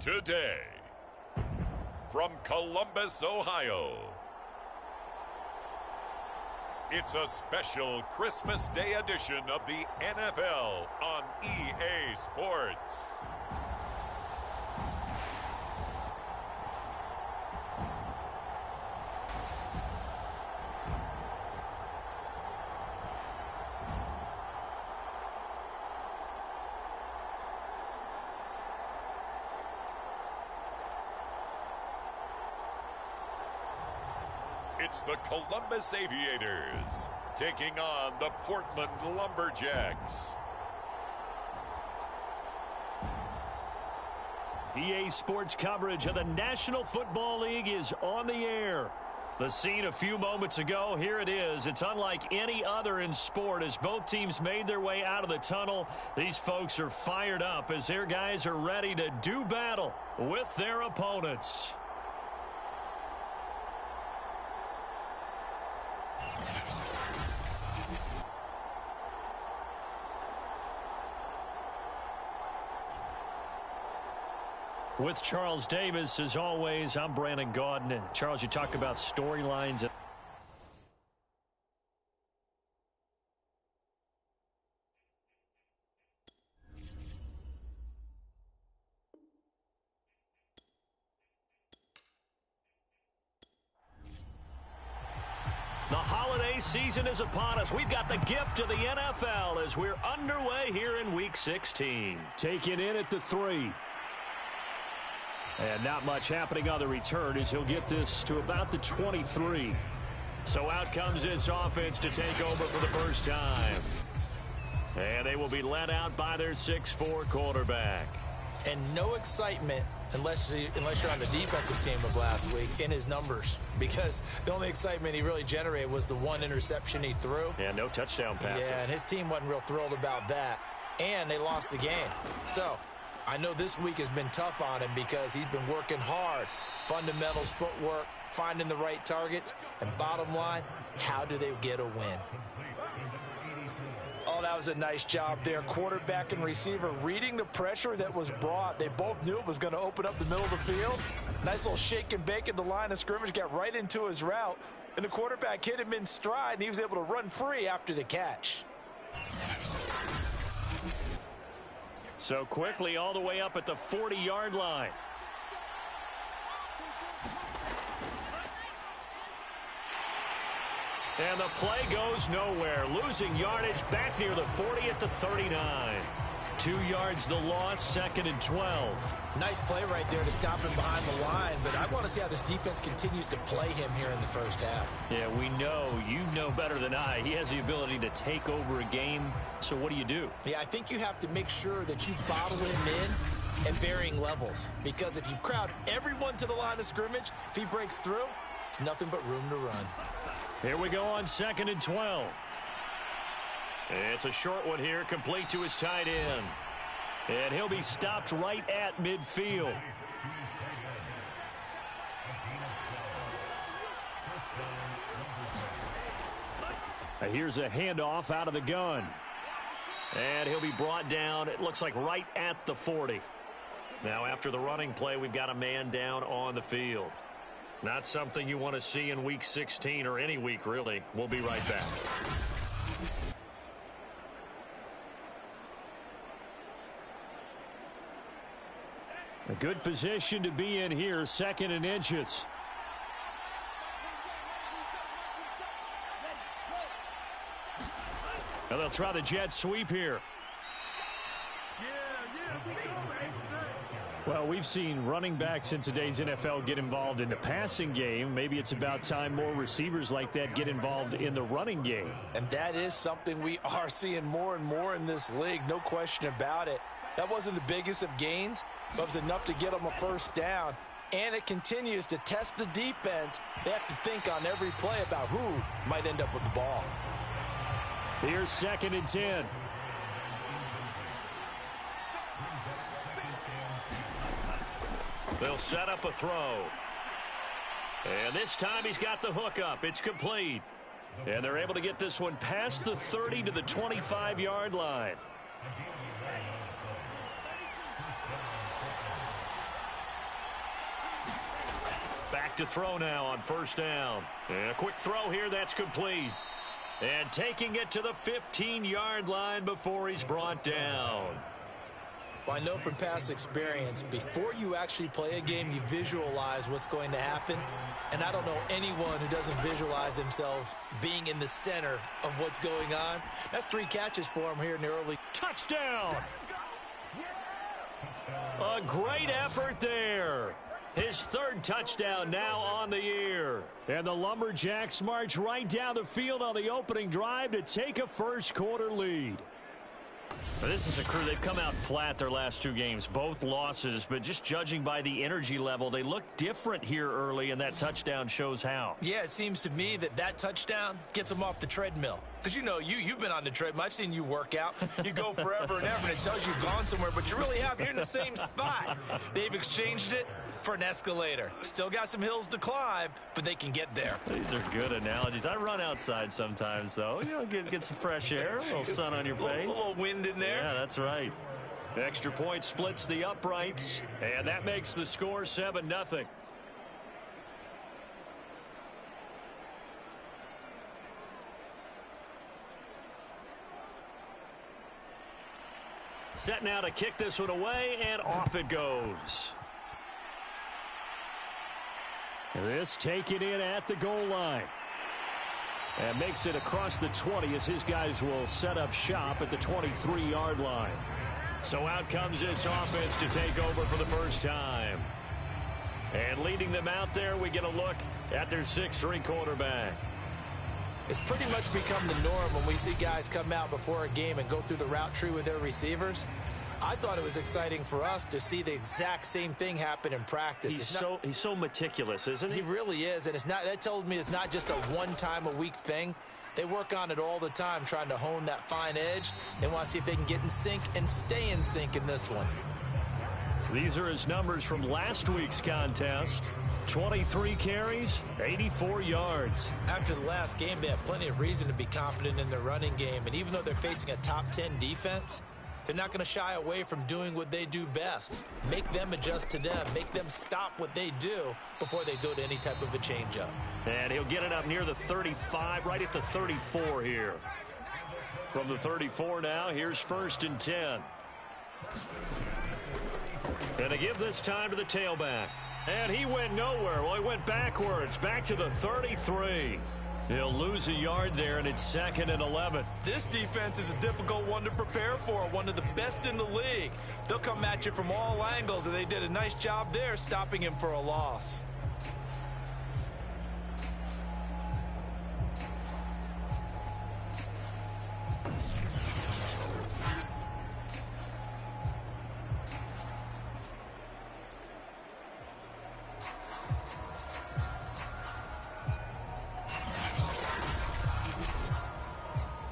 Today, from Columbus, Ohio, it's a special Christmas Day edition of the NFL on EA Sports. It's the Columbus Aviators taking on the Portland Lumberjacks. EA Sports coverage of the National Football League is on the air. The scene a few moments ago, here it is. It's unlike any other in sport as both teams made their way out of the tunnel. These folks are fired up as their guys are ready to do battle with their opponents. With Charles Davis, as always, I'm Brandon Gaudin. Charles, you talk about storylines. The holiday season is upon us. We've got the gift of the NFL as we're underway here in Week 16. Taken in at the 3. And not much happening on the return as he'll get this to about the 23. So out comes this offense to take over for the first time. And they will be led out by their 6'4" quarterback. And no excitement unless you're on the defensive team of last week in his numbers. Because the only excitement he really generated was the one interception he threw. Yeah, no touchdown passes. Yeah, and his team wasn't real thrilled about that. And they lost the game. So I know this week has been tough on him because he's been working hard. Fundamentals, footwork, finding the right targets. And bottom line, how do they get a win? Oh, that was a nice job there. Quarterback and receiver reading the pressure that was brought. They both knew it was going to open up the middle of the field. Nice little shake and bake at the line of scrimmage. Got right into his route. And the quarterback hit him in stride, and he was able to run free after the catch. So quickly all the way up at the 40-yard line. And the play goes nowhere. Losing yardage back near the 40 at the 39. 2 yards the loss, 2nd and 12. Nice play right there to stop him behind the line, but I want to see how this defense continues to play him here in the first half. Yeah, we know. You know better than I. He has the ability to take over a game, so what do? Yeah, I think you have to make sure that you bottle him in at varying levels, because if you crowd everyone to the line of scrimmage, if he breaks through, there's nothing but room to run. Here we go on 2nd and 12. It's a short one here, complete to his tight end. And he'll be stopped right at midfield. Here's a handoff out of the gun. And he'll be brought down, it looks like right at the 40. Now after the running play, we've got a man down on the field. Not something you want to see in Week 16 or any week, really. We'll be right back. A good position to be in here, 2nd and inches. Now they'll try the jet sweep here. Well, we've seen running backs in today's NFL get involved in the passing game. Maybe it's about time more receivers like that get involved in the running game. And that is something we are seeing more and more in this league, no question about it. That wasn't the biggest of gains, but it was enough to get them a first down. And it continues to test the defense. They have to think on every play about who might end up with the ball. Here's 2nd and 10. They'll set up a throw. And this time he's got the hook up. It's complete. And they're able to get this one past the 30 to the 25-yard line. Back to throw now on first down. And a quick throw here, that's complete. And taking it to the 15-yard line before he's brought down. Well, I know from past experience, before you actually play a game, you visualize what's going to happen. And I don't know anyone who doesn't visualize themselves being in the center of what's going on. That's 3 catches for him here in the early. Touchdown! A great effort there. His 3rd touchdown now on the year. And the Lumberjacks march right down the field on the opening drive to take a first-quarter lead. This is a crew, they've come out flat their last 2 games, both losses, but just judging by the energy level, they look different here early, and that touchdown shows how. Yeah, it seems to me that touchdown gets them off the treadmill. Because, you know, you've been on the treadmill. I've seen you work out. You go forever and ever, and it tells you you've gone somewhere, but you really have. You're in the same spot. They've exchanged it for an escalator. Still got some hills to climb, but they can get there. These are good analogies. I run outside sometimes, though. You know, get some fresh air, a little sun on your face. A little wind in there. Yeah, that's right. Extra point splits the uprights, and that makes the score 7-0. Set now to kick this one away, and off it goes. This taken in at the goal line. And makes it across the 20 as his guys will set up shop at the 23-yard line. So out comes this offense to take over for the first time. And leading them out there, we get a look at their 6'3" quarterback. It's pretty much become the norm when we see guys come out before a game and go through the route tree with their receivers. I thought it was exciting for us to see the exact same thing happen in practice. He's so meticulous, isn't he? He really is, and that tells me it's not just a one-time-a-week thing. They work on it all the time, trying to hone that fine edge. They want to see if they can get in sync and stay in sync in this one. These are his numbers from last week's contest. 23 carries, 84 yards. After the last game, they have plenty of reason to be confident in their running game, and even though they're facing a top 10 defense, they're not going to shy away from doing what they do best. Make them adjust to them. Make them stop what they do before they go to any type of a changeup. And he'll get it up near the 35, right at the 34 here. From the 34 now, here's 1st and 10. And to give this time to the tailback. And he went nowhere. Well, he went backwards, back to the 33. He'll lose a yard there, and it's 2nd and 11. This defense is a difficult one to prepare for, one of the best in the league. They'll come at you from all angles, and they did a nice job there stopping him for a loss.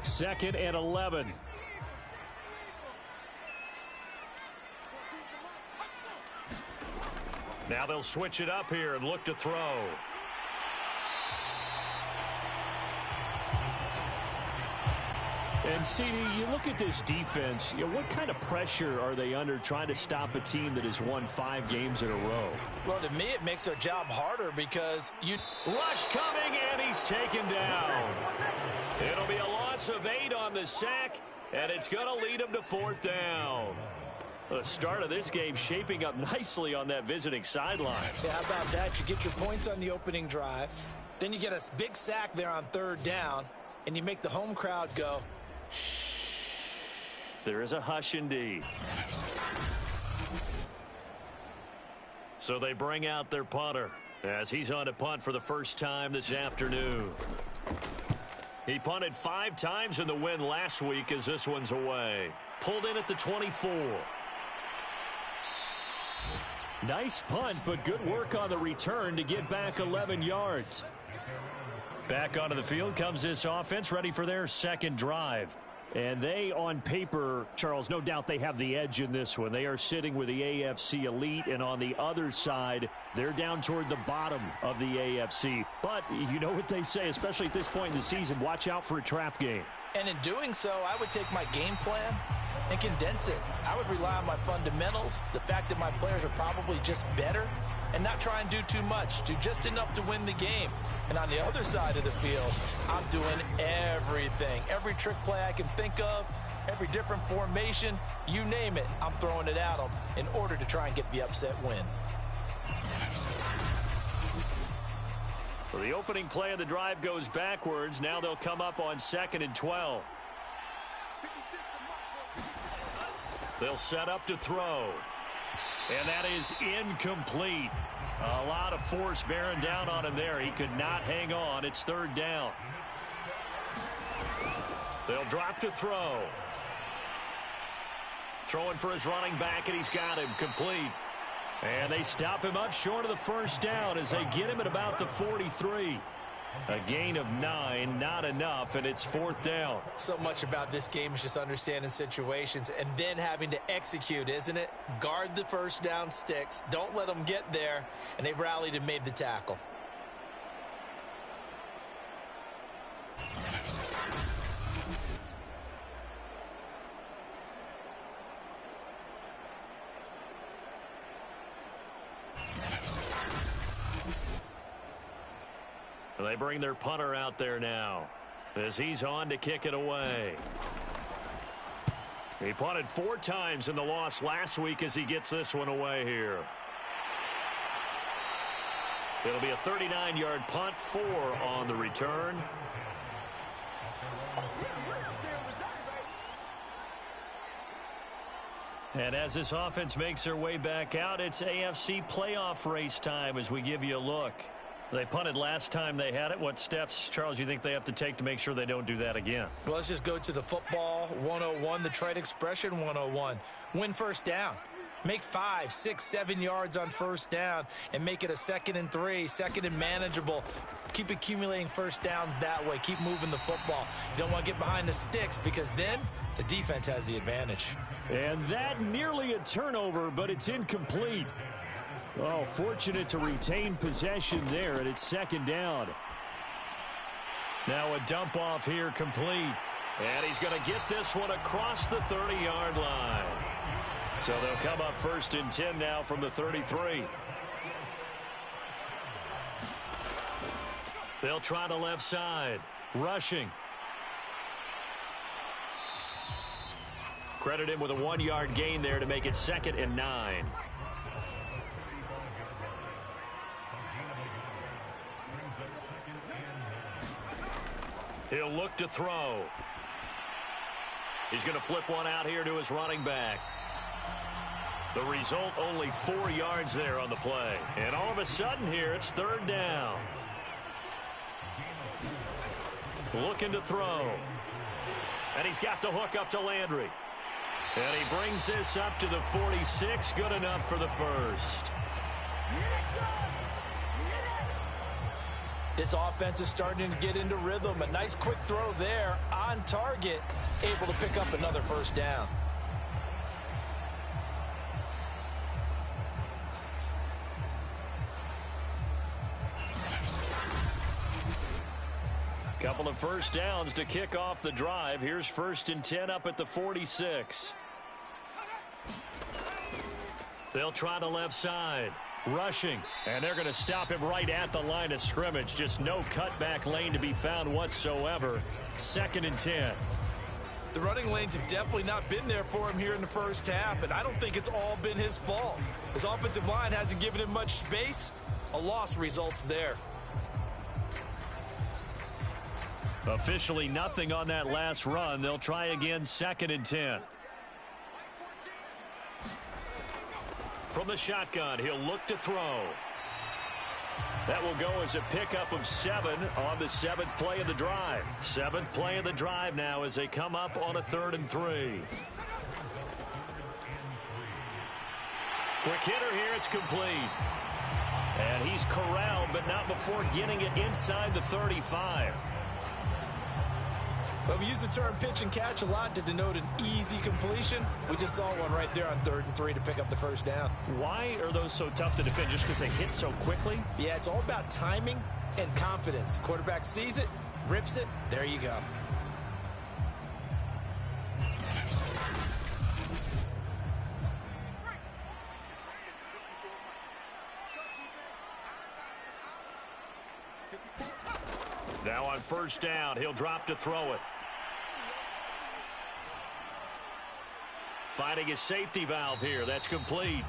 Second and 11. Now they'll switch it up here and look to throw. And CD, you look at this defense, what kind of pressure are they under trying to stop a team that has won 5 games in a row? Well, to me, it makes their job harder because Rush coming, and he's taken down. It'll be a loss of 8 on the sack, and it's going to lead them to 4th down. The start of this game shaping up nicely on that visiting sideline. Yeah, how about that? You get your points on the opening drive, then you get a big sack there on 3rd down, and you make the home crowd go, there is a hush indeed. So they bring out their punter as he's on to punt for the first time this afternoon. He punted 5 times in the win last week as this one's away. Pulled in at the 24. Nice punt, but good work on the return to get back 11 yards. Back onto the field comes this offense, ready for their 2nd drive. And they, on paper, Charles, no doubt they have the edge in this one. They are sitting with the AFC elite, and on the other side, they're down toward the bottom of the AFC. But you know what they say, especially at this point in the season, watch out for a trap game. And in doing so, I would take my game plan and condense it. I would rely on my fundamentals, the fact that my players are probably just better, and not try and do too much, do just enough to win the game. And on the other side of the field, I'm doing everything. Every trick play I can think of, every different formation, you name it, I'm throwing it at them in order to try and get the upset win. So the opening play of the drive goes backwards. Now they'll come up on 2nd and 12. They'll set up to throw. And that is incomplete. A lot of force bearing down on him there. He could not hang on. It's 3rd down. They'll drop to throw. Throwing for his running back, and he's got him complete. And they stop him up short of the 1st down as they get him at about the 43. A gain of 9, not enough, and it's 4th down. So much about this game is just understanding situations and then having to execute, isn't it? Guard the 1st down sticks. Don't let them get there, and they've rallied and made the tackle. They bring their punter out there now as he's on to kick it away. He punted 4 times in the loss last week as he gets this one away here. It'll be a 39-yard punt, 4 on the return. And as this offense makes their way back out, it's AFC playoff race time as we give you a look. They punted last time they had it. What steps, Charles, you think they have to take to make sure they don't do that again? Well, let's just go to the football 101, the trade expression 101. Win 1st down. Make 5, 6, 7 yards on 1st down and make it a 2nd and 3, 2nd and manageable. Keep accumulating 1st downs that way. Keep moving the football. You don't want to get behind the sticks because then the defense has the advantage. And that nearly a turnover, but it's incomplete. Oh, fortunate to retain possession there, and it's 2nd down. Now a dump off here complete. And he's going to get this one across the 30-yard line. So they'll come up 1st and 10 now from the 33. They'll try the left side. Rushing. Credit him with a 1-yard gain there to make it 2nd and 9. He'll look to throw. He's going to flip one out here to his running back. The result, only 4 yards there on the play. And all of a sudden here, it's 3rd down. Looking to throw. And he's got the hook up to Landry. And he brings this up to the 46. Good enough for the 1st. This offense is starting to get into rhythm. A nice quick throw there on target, able to pick up another 1st down. Couple of 1st downs to kick off the drive. Here's 1st and 10 up at the 46. They'll try the left side. Rushing, and they're going to stop him right at the line of scrimmage. Just no cutback lane to be found whatsoever. 2nd and 10. The running lanes have definitely not been there for him here in the 1st half, and I don't think it's all been his fault. His offensive line hasn't given him much space. A loss results there. Officially nothing on that last run. They'll try again, 2nd and 10. From the shotgun, he'll look to throw. That will go as a pickup of 7 on the 7th play of the drive. 7th play of the drive now as they come up on a 3rd and 3. Quick hitter here, it's complete. And he's corralled, but not before getting it inside the 35. But we use the term pitch and catch a lot to denote an easy completion. We just saw one right there on 3rd and 3 to pick up the 1st down. Why are those so tough to defend? Just because they hit so quickly? Yeah, it's all about timing and confidence. Quarterback sees it, rips it, there you go. Now on first down, he'll drop to throw it. Finding his safety valve here. That's complete.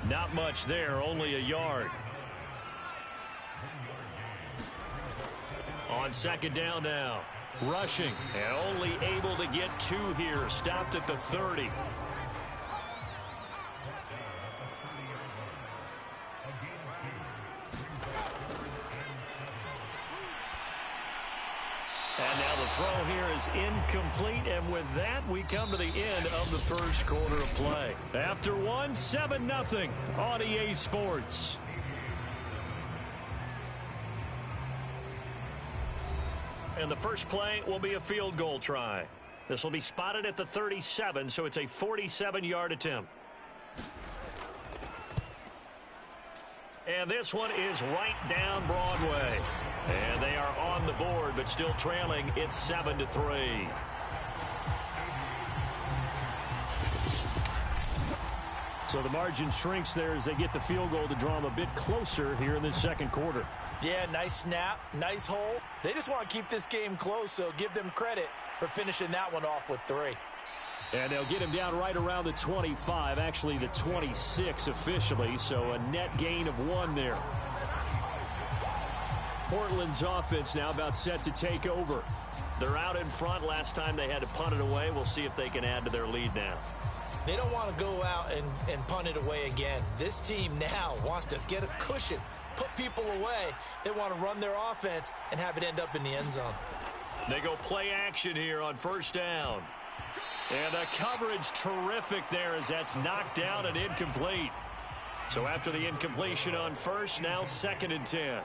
Not much there, only a yard. On second down now. Rushing. And only able to get 2 here. Stopped at the 30. And now the throw here is incomplete, and with that, we come to the end of the first quarter of play. After one, 7-0 on EA Sports. And the first play will be a field goal try. This will be spotted at the 37, so it's a 47-yard attempt. And this one is right down Broadway. And they are on the board, but still trailing. It's 7-3. So the margin shrinks there as they get the field goal to draw them a bit closer here in this second quarter. Yeah, nice snap, nice hold. They just want to keep this game close, so give them credit for finishing that one off with 3. And they'll get him down right around the 25, actually the 26 officially, so a net gain of 1 there. Portland's offense now about set to take over. They're out in front. Last time they had to punt it away. We'll see if they can add to their lead now. They don't want to go out and punt it away again. This team now wants to get a cushion, put people away. They want to run their offense and have it end up in the end zone. They go play action here on first down. And the coverage terrific there as that's knocked down and incomplete. So after the incompletion on first, now 2nd and 10.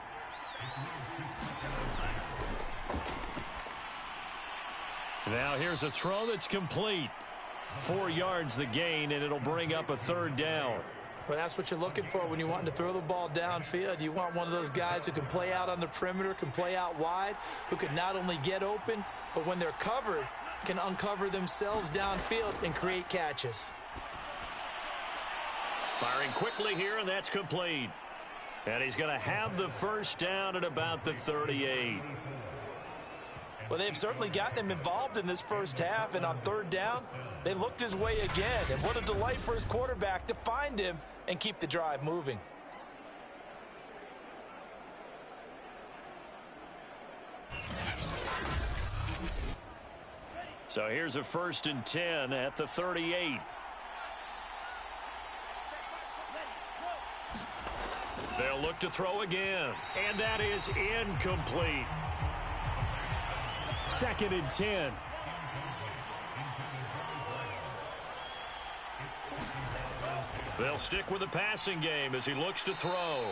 Now here's a throw that's complete. 4 yards the gain, and it'll bring up a 3rd down. Well, that's what you're looking for when you want to throw the ball downfield. You want one of those guys who can play out on the perimeter, can play out wide, who can not only get open, but when they're covered, can uncover themselves downfield and create catches. Firing quickly here, and that's complete. And he's going to have the first down at about the 38. Well, they've certainly gotten him involved in this first half, and on 3rd down, they looked his way again. And what a delight for his quarterback to find him and keep the drive moving. So here's a 1st and 10 at the 38. They'll look to throw again, and that is incomplete. 2nd and 10. They'll stick with the passing game as he looks to throw.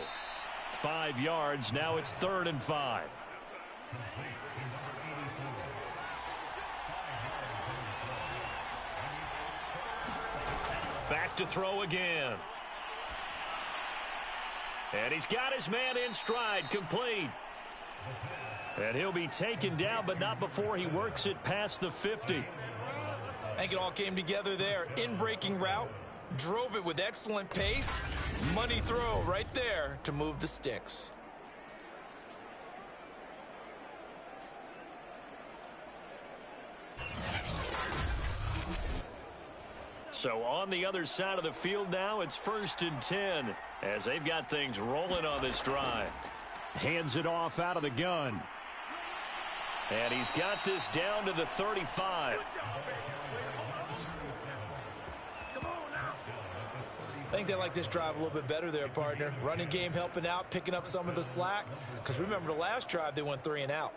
5 yards, now it's 3rd and 5. Back to throw again. And he's got his man in stride, complete. And he'll be taken down, but not before he works it past the 50. I think it all came together there. In-breaking route, drove it with excellent pace. Money throw right there to move the sticks. So on the other side of the field now, it's 1st and 10 as they've got things rolling on this drive. Hands it off out of the gun. And he's got this down to the 35. I think they like this drive a little bit better there, partner. Running game helping out, picking up some of the slack. Because remember the last drive, they went 3 and out.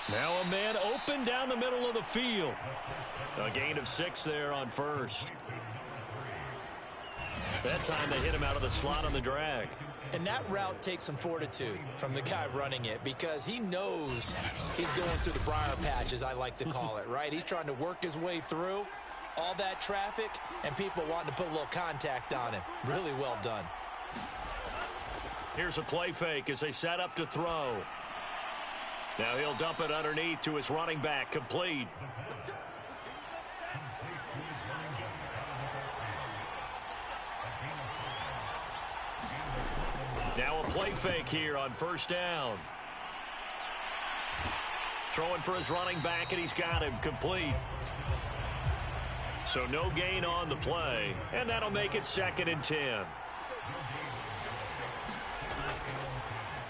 Now a man open down the middle of the field. A gain of 6 there on first. That time they hit him out of the slot on the drag. And that route takes some fortitude from the guy running it because he knows he's going through the briar patch, as I like to call it, right? He's trying to work his way through. All that traffic and people wanting to put a little contact on him. Really well done. Here's a play fake as they set up to throw. Now he'll dump it underneath to his running back, complete. Now a play fake here on first down. Throwing for his running back, and he's got him, complete. So no gain on the play, and that'll make it 2nd and 10.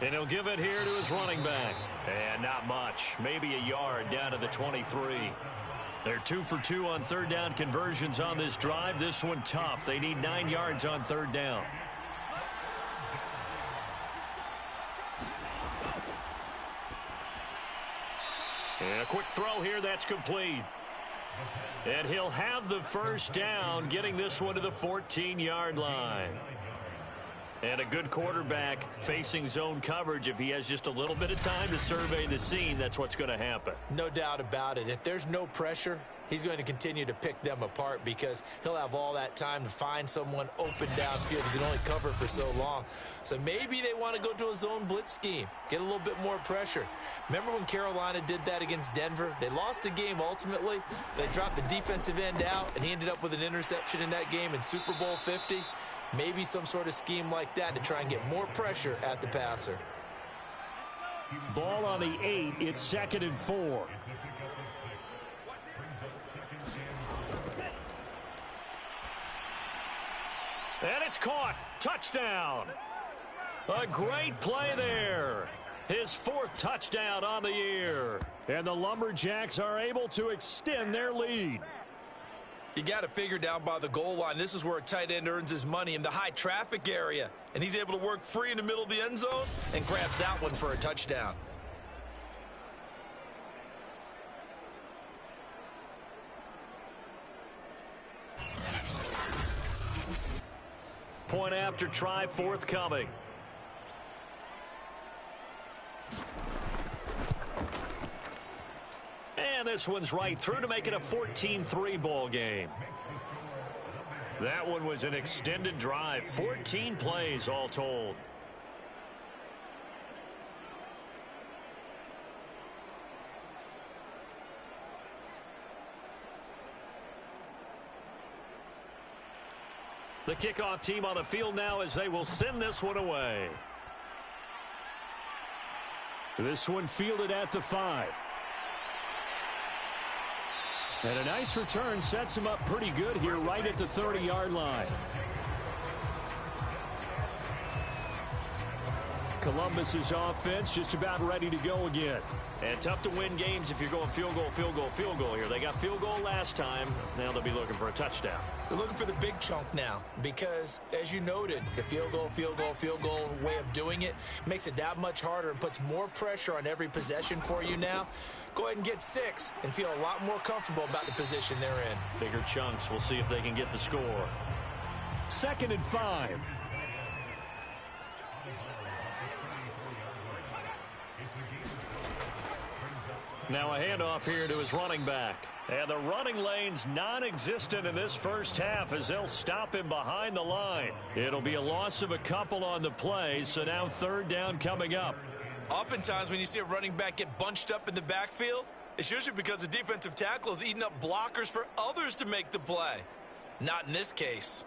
And he'll give it here to his running back. And not much, maybe a yard down to the 23. They're 2 for 2 on third down conversions on this drive. This one tough. They need 9 yards on third down. And a quick throw here, that's complete. And he'll have the first down, getting this one to the 14-yard line. And a good quarterback facing zone coverage. If he has just a little bit of time to survey the scene, that's what's going to happen. No doubt about it. If there's no pressure, he's going to continue to pick them apart because he'll have all that time to find someone open downfield. He can only cover for so long. So maybe they want to go to a zone blitz scheme, get a little bit more pressure. Remember when Carolina did that against Denver? They lost the game ultimately. They dropped the defensive end out, and he ended up with an interception in that game in Super Bowl 50. Maybe some sort of scheme like that to try and get more pressure at the passer. Ball on the 8. It's 2nd and 4. And it's caught. Touchdown. A great play there. His 4th touchdown on the year. And the Lumberjacks are able to extend their lead. You got to figure down by the goal line. This is where a tight end earns his money, in the high traffic area. And he's able to work free in the middle of the end zone and grabs that one for a touchdown. Point after try forthcoming. And this one's right through to make it a 14-3 ball game. That one was an extended drive. 14 plays all told. The kickoff team on the field now as they will send this one away. This one fielded at the 5. And a nice return sets him up pretty good here right at the 30-yard line. Columbus's offense just about ready to go again. And tough to win games if you're going field goal, field goal, field goal here. They got field goal last time. Now they'll be looking for a touchdown. They're looking for the big chunk now because, as you noted, the field goal, field goal, field goal way of doing it makes it that much harder and puts more pressure on every possession for you now. Go ahead and get 6 and feel a lot more comfortable about the position they're in. Bigger chunks. We'll see if they can get the score. 2nd and 5. Now a handoff here to his running back. And the running lane's non-existent in this first half as they'll stop him behind the line. It'll be a loss of a couple on the play, so now 3rd down coming up. Oftentimes when you see a running back get bunched up in the backfield, it's usually because the defensive tackle is eating up blockers for others to make the play. Not in this case.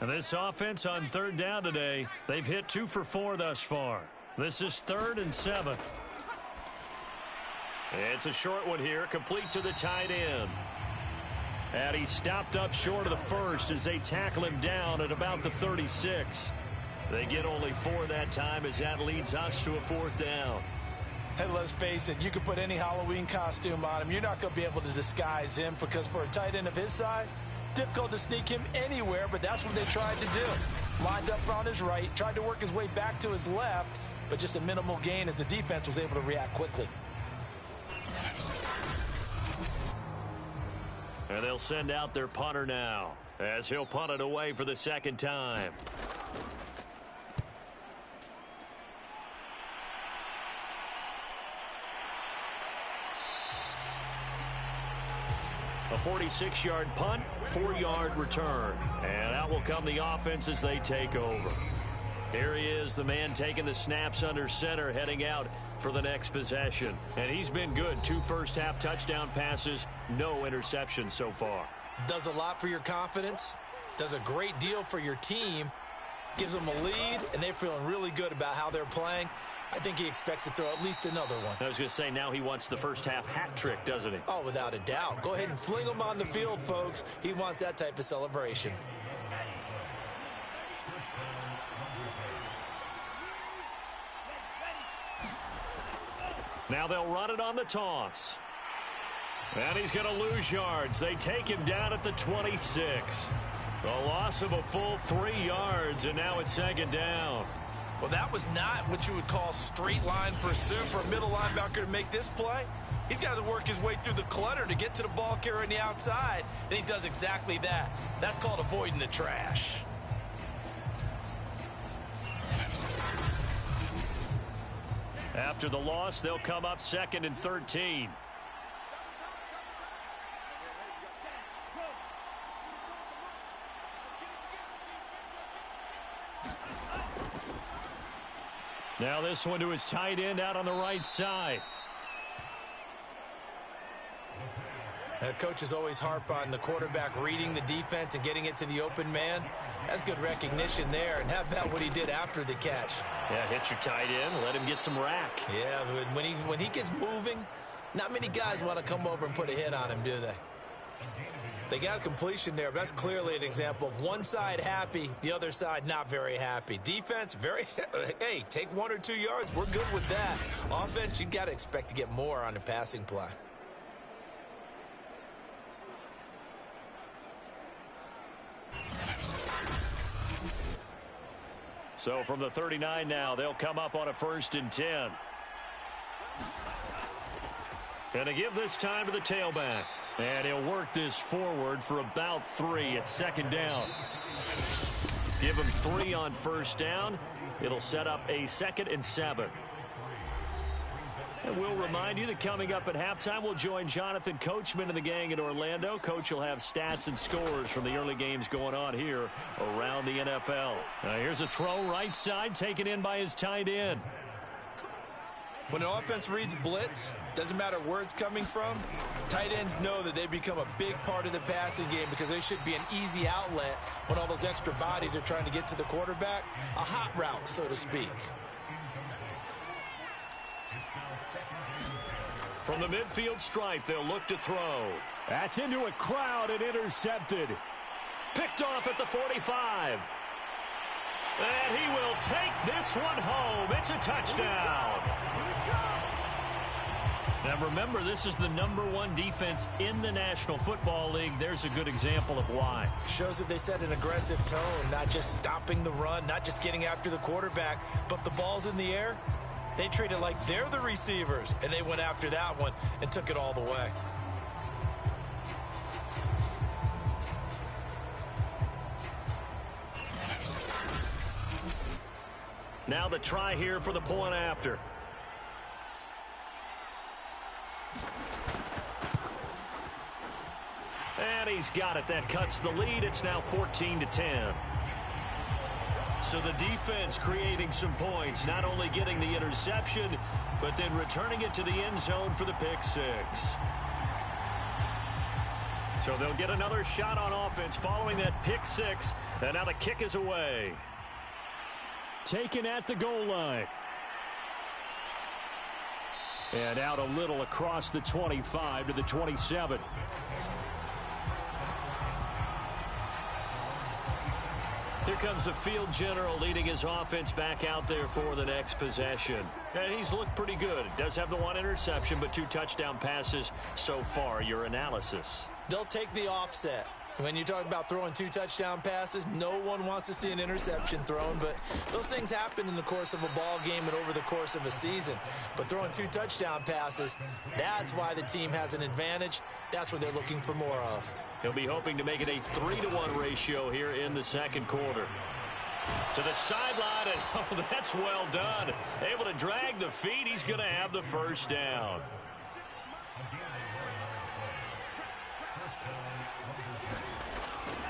And this offense on 3rd down today, they've hit 2 for 4 thus far. This is 3rd and 7. It's a short one here, complete to the tight end. And he stopped up short of the first as they tackle him down at about the 36. They get only 4 that time as that leads us to a 4th down. And let's face it, you can put any Halloween costume on him. You're not going to be able to disguise him because for a tight end of his size, difficult to sneak him anywhere, but that's what they tried to do. Lined up on his right, tried to work his way back to his left, but just a minimal gain as the defense was able to react quickly. And they'll send out their punter now, as he'll punt it away for the second time. A 46-yard punt, 4-yard return. And out will come the offense as they take over. Here he is, the man taking the snaps under center, heading out for the next possession. And he's been good. 2 first-half touchdown passes, no interceptions so far. Does a lot for your confidence, does a great deal for your team, gives them a lead, and they're feeling really good about how they're playing. I think he expects to throw at least another one. I was going to say, now he wants the first-half hat trick, doesn't he? Oh, without a doubt. Go ahead and fling him on the field, folks. He wants that type of celebration. Now they'll run it on the toss. And he's going to lose yards. They take him down at the 26. The loss of a full 3 yards, and now it's second down. Well, that was not what you would call straight line pursuit for a middle linebacker to make this play. He's got to work his way through the clutter to get to the ball carrier on the outside, and he does exactly that. That's called avoiding the trash. After the loss, they'll come up 2nd and 13. Now this one to his tight end out on the right side. Coaches always harp on the quarterback reading the defense and getting it to the open man. That's good recognition there, and how about what he did after the catch? Yeah, hit your tight end, let him get some rack. Yeah, but when he gets moving, not many guys want to come over and put a hit on him, do they? They got a completion there, but that's clearly an example of one side happy, the other side not very happy. Defense, hey, take 1 or 2 yards, we're good with that. Offense, you got to expect to get more on the passing play. So from the 39 now, they'll come up on a 1st and 10. And to give this time to the tailback. And he'll work this forward for about 3 at 2nd down. Give him 3 on 1st down. It'll set up a 2nd and 7. And we'll remind you that coming up at halftime, we'll join Jonathan Coachman and the gang in Orlando. Coach will have stats and scores from the early games going on here around the NFL. Now here's a throw right side, taken in by his tight end. When the offense reads blitz, doesn't matter where it's coming from, tight ends know that they become a big part of the passing game because they should be an easy outlet when all those extra bodies are trying to get to the quarterback. A hot route, so to speak. From the midfield stripe, they'll look to throw. That's into a crowd and intercepted. Picked off at the 45. And he will take this one home. It's a touchdown. Now remember, this is the #1 defense in the National Football League. There's a good example of why. Shows that they set an aggressive tone, not just stopping the run, not just getting after the quarterback, but if the ball's in the air, they treat it like they're the receivers, and they went after that one and took it all the way. Now the try here for the point after. And he's got it. That cuts the lead. It's now 14-10. So the defense creating some points, not only getting the interception, but then returning it to the end zone for the pick 6. So they'll get another shot on offense following that pick 6, and now the kick is away. Taken at the goal line. And out a little across the 25 to the 27. Here comes the field general leading his offense back out there for the next possession. And he's looked pretty good. Does have the 1 interception, but 2 touchdown passes so far. Your analysis? They'll take the offset. When you talk about throwing 2 touchdown passes, no one wants to see an interception thrown, but those things happen in the course of a ball game and over the course of a season. But throwing 2 touchdown passes, that's why the team has an advantage. That's what they're looking for more of. He'll be hoping to make it a 3-to-1 ratio here in the second quarter. To the sideline, and oh, that's well done. Able to drag the feet. He's going to have the first down.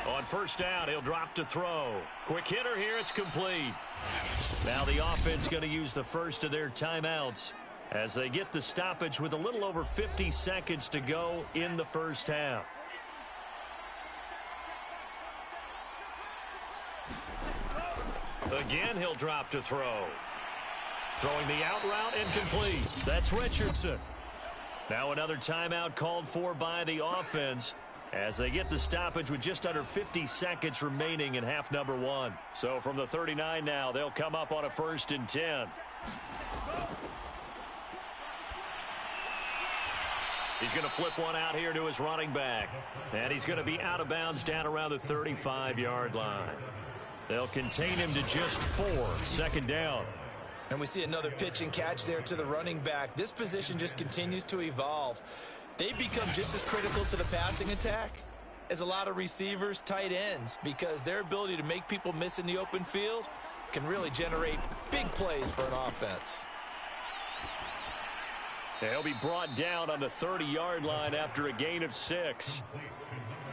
On first down, he'll drop to throw. Quick hitter here, it's complete. Now the offense going to use the first of their timeouts as they get the stoppage with a little over 50 seconds to go in the first half. Again, he'll drop to throw. Throwing the out route incomplete. That's Richardson. Now another timeout called for by the offense as they get the stoppage with just under 50 seconds remaining in half number 1. So from the 39 now, they'll come up on a 1st and 10. He's going to flip one out here to his running back. And he's going to be out of bounds down around the 35-yard line. They'll contain him to just 4. Second down. And we see another pitch and catch there to the running back. This position just continues to evolve. They become just as critical to the passing attack as a lot of receivers, tight ends, because their ability to make people miss in the open field can really generate big plays for an offense. He'll be brought down on the 30-yard line after a gain of 6.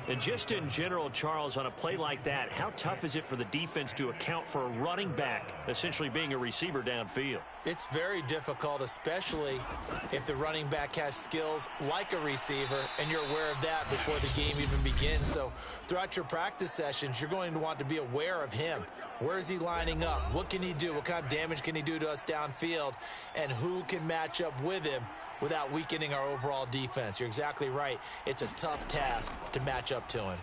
And just in general, Charles, on a play like that, how tough is it for the defense to account for a running back essentially being a receiver downfield? It's very difficult, especially if the running back has skills like a receiver, and you're aware of that before the game even begins. So throughout your practice sessions, you're going to want to be aware of him. Where is he lining up? What can he do? What kind of damage can he do to us downfield? And who can match up with him without weakening our overall defense? You're exactly right. It's a tough task to match up to him.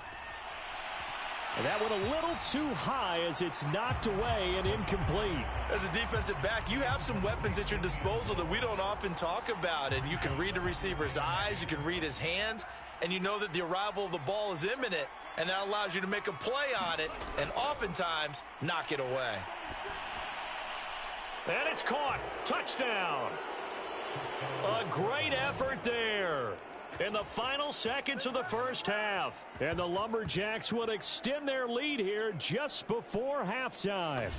And that went a little too high as it's knocked away and incomplete. As a defensive back, you have some weapons at your disposal that we don't often talk about. And you can read the receiver's eyes, you can read his hands, and you know that the arrival of the ball is imminent. And that allows you to make a play on it and oftentimes knock it away. And it's caught. Touchdown. A great effort there in the final seconds of the first half. And the Lumberjacks will extend their lead here just before halftime.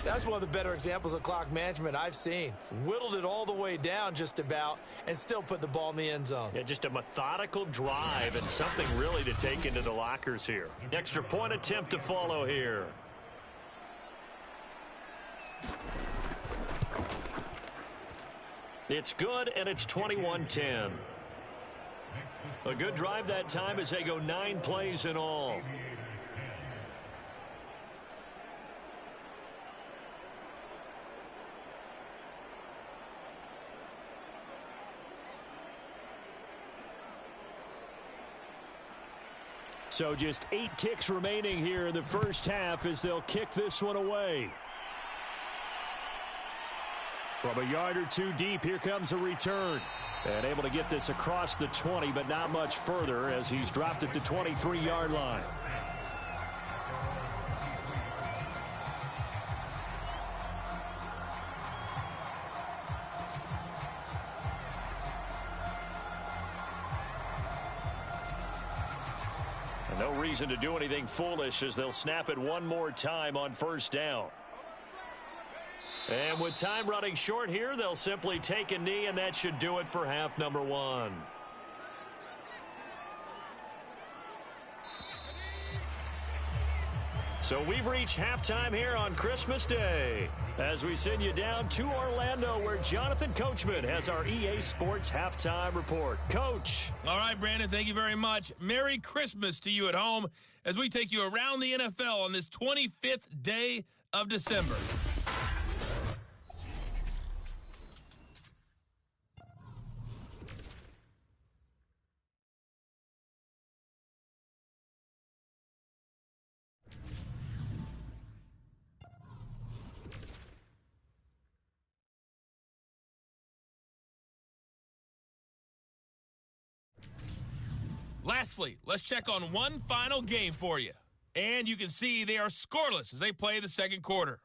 That's one of the better examples of clock management I've seen. Whittled it all the way down just about and still put the ball in the end zone. Yeah, just a methodical drive and something really to take into the lockers here. Extra point attempt to follow here. It's good, and it's 21-10. A good drive that time as they go 9 plays in all. So just 8 ticks remaining here in the first half as they'll kick this one away. From a yard or 2 deep, here comes a return. And able to get this across the 20, but not much further as he's dropped it to 23-yard line. And no reason to do anything foolish as they'll snap it one more time on first down. And with time running short here, they'll simply take a knee, and that should do it for half number 1. So we've reached halftime here on Christmas Day as we send you down to Orlando where Jonathan Coachman has our EA Sports Halftime Report. Coach. All right, Brandon, thank you very much. Merry Christmas to you at home as we take you around the NFL on this 25th day of December. Lastly, let's check on one final game for you. And you can see they are scoreless as they play the second quarter.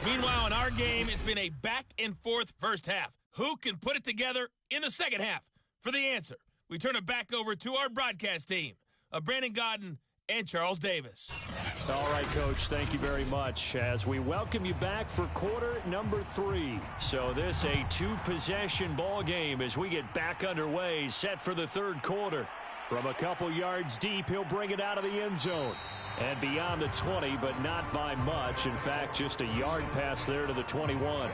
Meanwhile, in our game, it's been a back-and-forth first half. Who can put it together in the second half? For the answer, we turn it back over to our broadcast team of Brandon Godden and Charles Davis. All right, Coach, thank you very much as we welcome you back for quarter number 3. So this a 2-possession ball game as we get back underway, set for the third quarter. From a couple yards deep, he'll bring it out of the end zone. And beyond the 20, but not by much. In fact, just a yard pass there to the 21.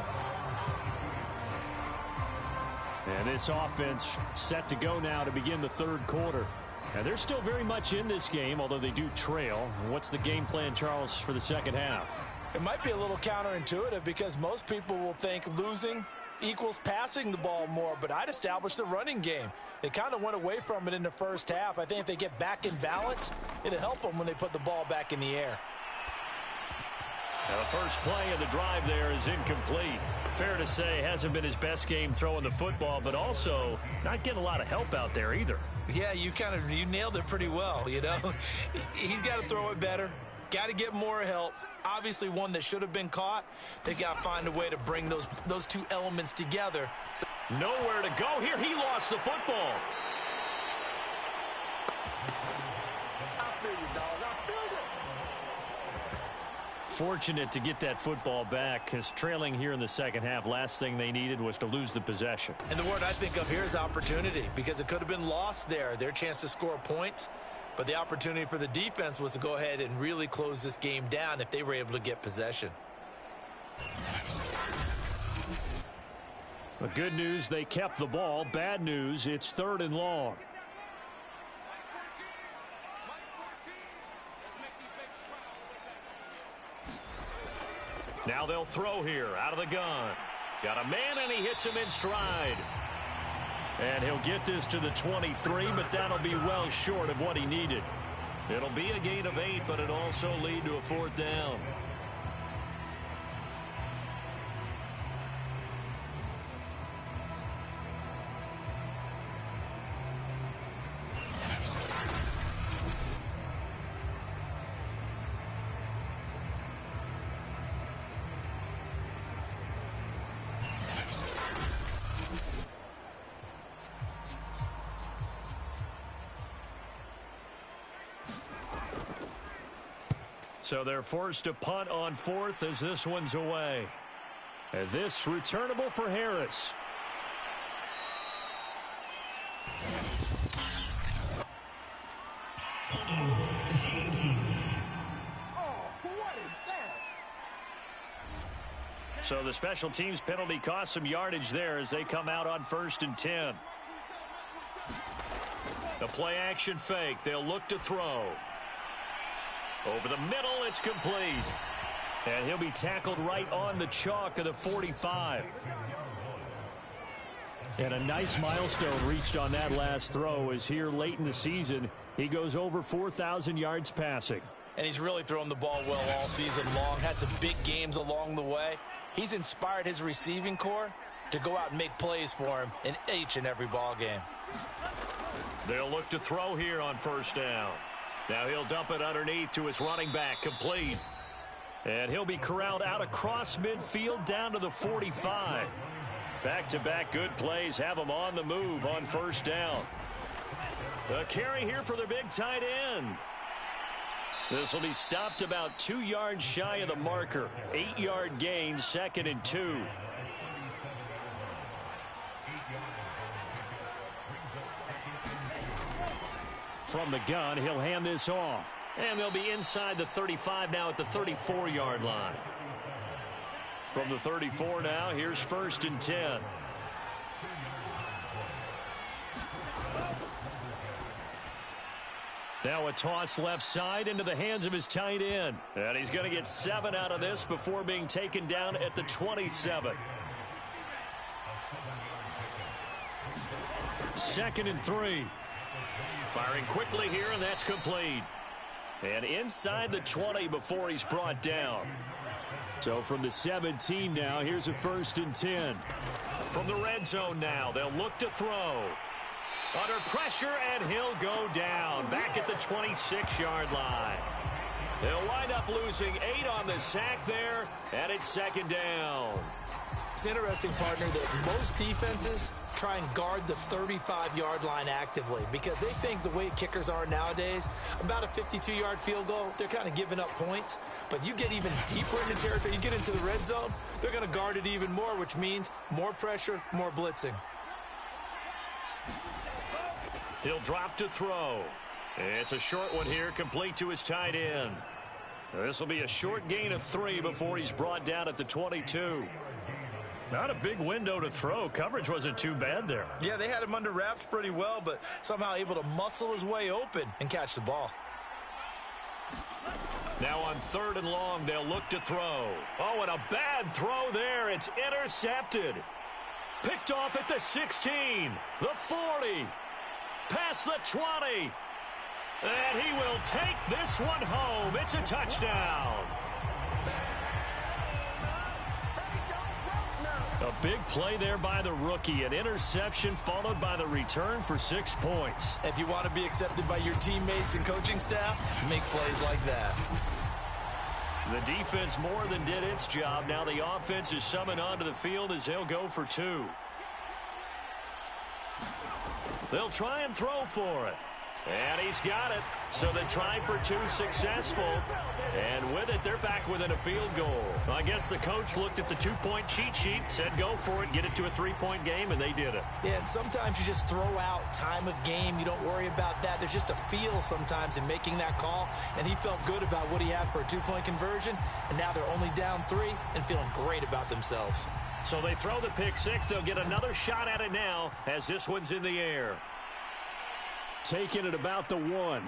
And this offense set to go now to begin the third quarter. And they're still very much in this game, although they do trail. What's the game plan, Charles, for the second half? It might be a little counterintuitive because most people will think losing equals passing the ball more, but I'd establish the running game. They kind of went away from it in the first half. I think if they get back in balance, it'll help them when they put the ball back in the air. Now the first play of the drive there is incomplete. Fair to say, hasn't been his best game throwing the football, but also not getting a lot of help out there either. Yeah, you nailed it pretty well, you know. He's got to throw it better. Got to get more help. Obviously one that should have been caught. They've got to find a way to bring those two elements together. So nowhere to go here. He lost the football. Fortunate to get that football back because trailing here in the second half, last thing they needed was to lose the possession. And the word I think of here is opportunity, because it could have been lost there, their chance to score points. But the opportunity for the defense was to go ahead and really close this game down if they were able to get possession. The good news, they kept the ball. Bad news, it's 3rd and long. Now they'll throw here out of the gun. Got a man, and he hits him in stride. And he'll get this to the 23, but that'll be well short of what he needed. It'll be a gain of 8, but it'll also lead to a 4th down. So they're forced to punt on 4th as this one's away. And this returnable for Harris. So the special teams penalty cost some yardage there as they come out on 1st and 10. The play action fake. They'll look to throw. Over the middle, it's complete. And he'll be tackled right on the chalk of the 45. And a nice milestone reached on that last throw as here late in the season, he goes over 4,000 yards passing. And he's really thrown the ball well all season long. Had some big games along the way. He's inspired his receiving corps to go out and make plays for him in each and every ball game. They'll look to throw here on 1st down. Now he'll dump it underneath to his running back, complete. And he'll be corralled out across midfield down to the 45. Back-to-back good plays have him on the move on 1st down. A carry here for their big tight end. This will be stopped about 2 yards shy of the marker. 8-yard gain, 2nd and 2. From the gun, he'll hand this off. And they'll be inside the 35 now at the 34-yard line. From the 34 now, here's 1st and 10. Now a toss left side into the hands of his tight end. And he's going to get 7 out of this before being taken down at the 27. 2nd and 3. Firing quickly here, and that's complete. And inside the 20 before he's brought down. So from the 17 now, here's a 1st and 10. From the red zone now, they'll look to throw. Under pressure, and he'll go down. Back at the 26-yard line. They'll wind up losing 8 on the sack there, and it's second down. It's interesting, partner, that most defenses try and guard the 35-yard line actively because they think the way kickers are nowadays, about a 52-yard field goal, they're kind of giving up points. But you get even deeper into territory, you get into the red zone, they're going to guard it even more, which means more pressure, more blitzing. He'll drop to throw. It's a short one here, complete to his tight end. This will be a short gain of 3 before he's brought down at the 22. Not a big window to throw. Coverage wasn't too bad there. Yeah, they had him under wraps pretty well, but somehow able to muscle his way open and catch the ball. Now on 3rd and long, they'll look to throw. Oh, and a bad throw there. It's intercepted. Picked off at the 16, the 40, past the 20. And he will take this one home. It's a touchdown. A big play there by the rookie. An interception followed by the return for 6 points. If you want to be accepted by your teammates and coaching staff, make plays like that. The defense more than did its job. Now the offense is summoned onto the field as they'll go for 2. They'll try and throw for it. And he's got it. So the try for 2 successful. And with it, they're back within a field goal. I guess the coach looked at the 2-point cheat sheet, said go for it, get it to a 3-point game, and they did it. Yeah, and sometimes you just throw out time of game. You don't worry about that. There's just a feel sometimes in making that call. And he felt good about what he had for a 2-point conversion. And now they're only down 3 and feeling great about themselves. So they throw the pick 6. They'll get another shot at it now as this one's in the air. Taking it about the 1.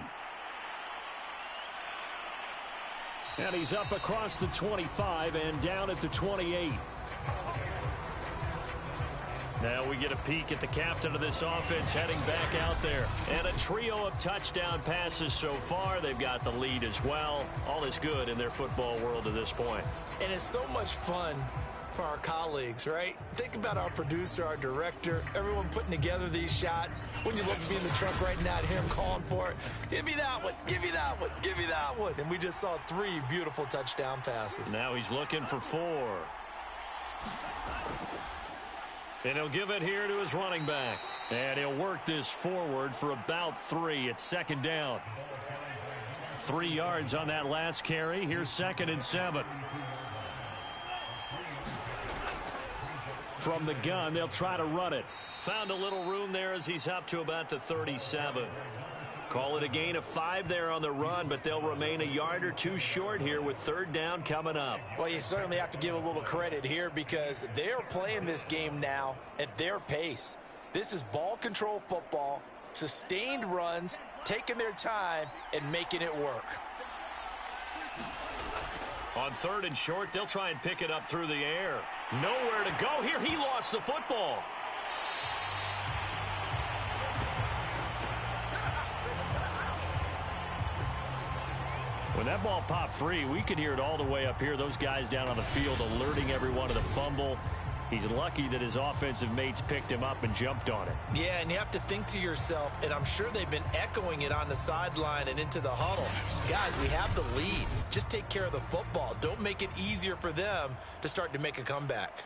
And he's up across the 25 and down at the 28. Now we get a peek at the captain of this offense heading back out there. And a trio of touchdown passes so far. They've got the lead as well. All is good in their football world at this point. And it's so much fun for our colleagues, right? Think about our producer, our director, everyone putting together these shots. When you look to be in the truck right now and hear him calling for it, give me that one, give me that one, give me that one. And we just saw 3 beautiful touchdown passes. Now he's looking for 4. And he'll give it here to his running back. And he'll work this forward for about 3. It's second down. 3 yards on that last carry. Here's 2nd and 7. From the gun, they'll try to run it. Found a little room there as he's up to about the 37. Call it a gain of 5 there on the run, but they'll remain a yard or 2 short here with 3rd down coming up. Well, you certainly have to give a little credit here because they're playing this game now at their pace. This is ball control football, sustained runs, taking their time, and making it work. On 3rd and short, they'll try and pick it up through the air. Nowhere to go here. He lost the football. When that ball popped free, we could hear it all the way up here. Those guys down on the field alerting everyone of the fumble. He's lucky that his offensive mates picked him up and jumped on it. Yeah, and you have to think to yourself, and I'm sure they've been echoing it on the sideline and into the huddle. Guys, we have the lead. Just take care of the football. Don't make it easier for them to start to make a comeback.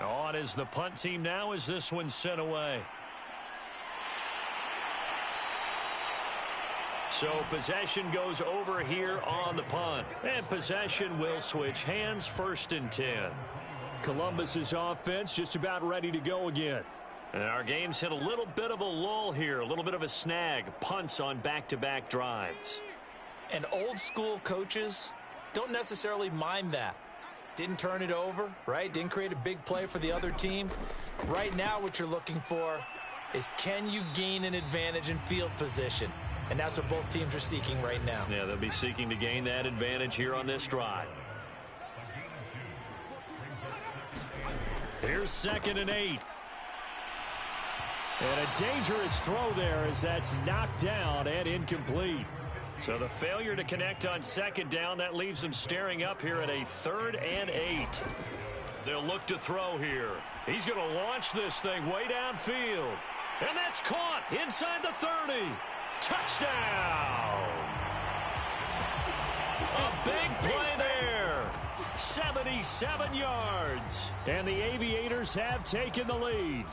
On is the punt team now as this one's sent away. So possession goes over here on the punt. And possession will switch hands, 1st and 10. Columbus's offense just about ready to go again. And our game's hit a little bit of a lull here, a little bit of a snag. Punts on back-to-back drives. And old school coaches don't necessarily mind that. Didn't turn it over, right? Didn't create a big play for the other team. Right now what you're looking for is can you gain an advantage in field position? And that's what both teams are seeking right now. Yeah, they'll be seeking to gain that advantage here on this drive. Here's 2nd and 8. And a dangerous throw there as that's knocked down and incomplete. So the failure to connect on second down, that leaves them staring up here at a 3rd and 8. They'll look to throw here. He's going to launch this thing way downfield. And that's caught inside the 30. Touchdown! A big play there. 77 yards. And the Aviators have taken the lead.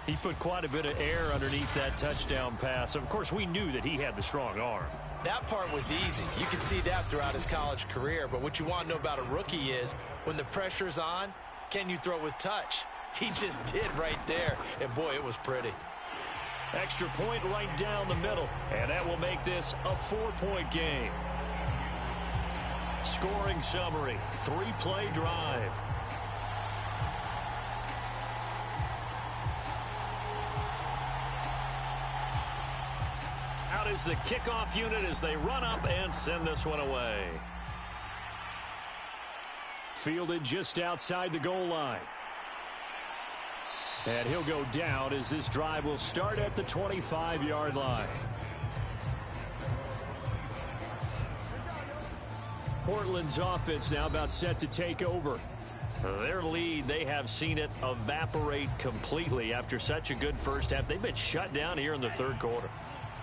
He put quite a bit of air underneath that touchdown pass. Of course, we knew that he had the strong arm. That part was easy. You can see that throughout his college career. But what you want to know about a rookie is when the pressure's on, can you throw with touch? He just did right there. And, boy, it was pretty. Extra point right down the middle. And that will make this a 4-point game. Scoring summary, 3-play drive. Out is the kickoff unit as they run up and send this one away. Fielded just outside the goal line. And he'll go down as this drive will start at the 25-yard line. Portland's offense now about set to take over. Their lead, they have seen it evaporate completely after such a good first half. They've been shut down here in the third quarter.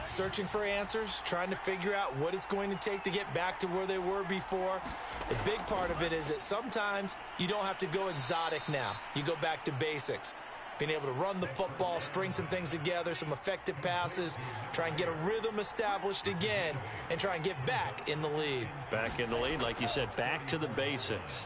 Searching for answers, trying to figure out what it's going to take to get back to where they were before. The big part of it is that sometimes you don't have to go exotic now. You go back to basics. Being able to run the football, string some things together, some effective passes, try and get a rhythm established again, and try and get back in the lead. Back in the lead, like you said, back to the basics.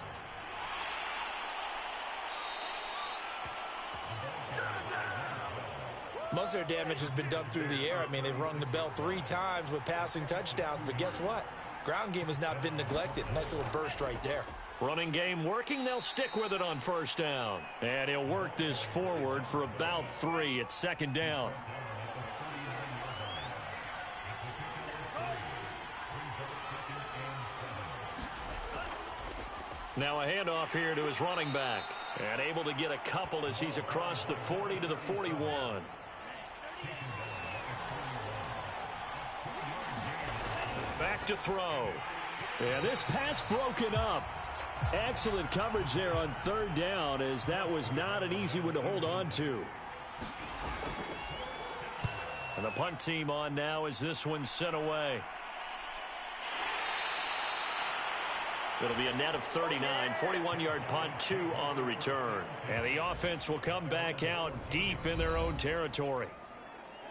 Most of their damage has been done through the air. I mean, they've rung the bell 3 times with passing touchdowns, but guess what? Ground game has not been neglected. Nice little burst right there. Running game working. They'll stick with it on first down. And he'll work this forward for about 3 at second down. Now a handoff here to his running back. And able to get a couple as he's across the 40 to the 41. Back to throw. And this pass broken up. Excellent coverage there on third down, as that was not an easy one to hold on to. And the punt team on now as this one's sent away. It'll be a net of 39, 41-yard punt, 2 on the return. And the offense will come back out deep in their own territory.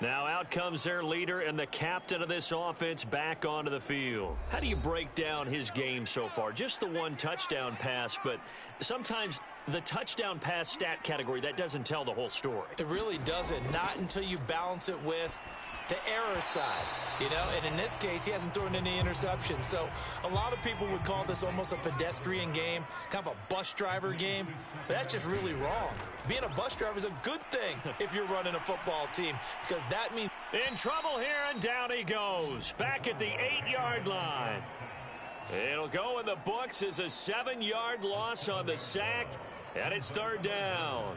Now out comes their leader and the captain of this offense back onto the field. How do you break down his game so far? Just the 1 touchdown pass, but sometimes the touchdown pass stat category, that doesn't tell the whole story. It really doesn't. Not until you balance it with the error side, you know, and in this case, he hasn't thrown any interceptions. So a lot of people would call this almost a pedestrian game, kind of a bus driver game, but that's just really wrong. Being a bus driver is a good thing if you're running a football team, because that means... In trouble here, and down he goes, back at the 8-yard line. It'll go in the books as a 7-yard loss on the sack, and it's third down.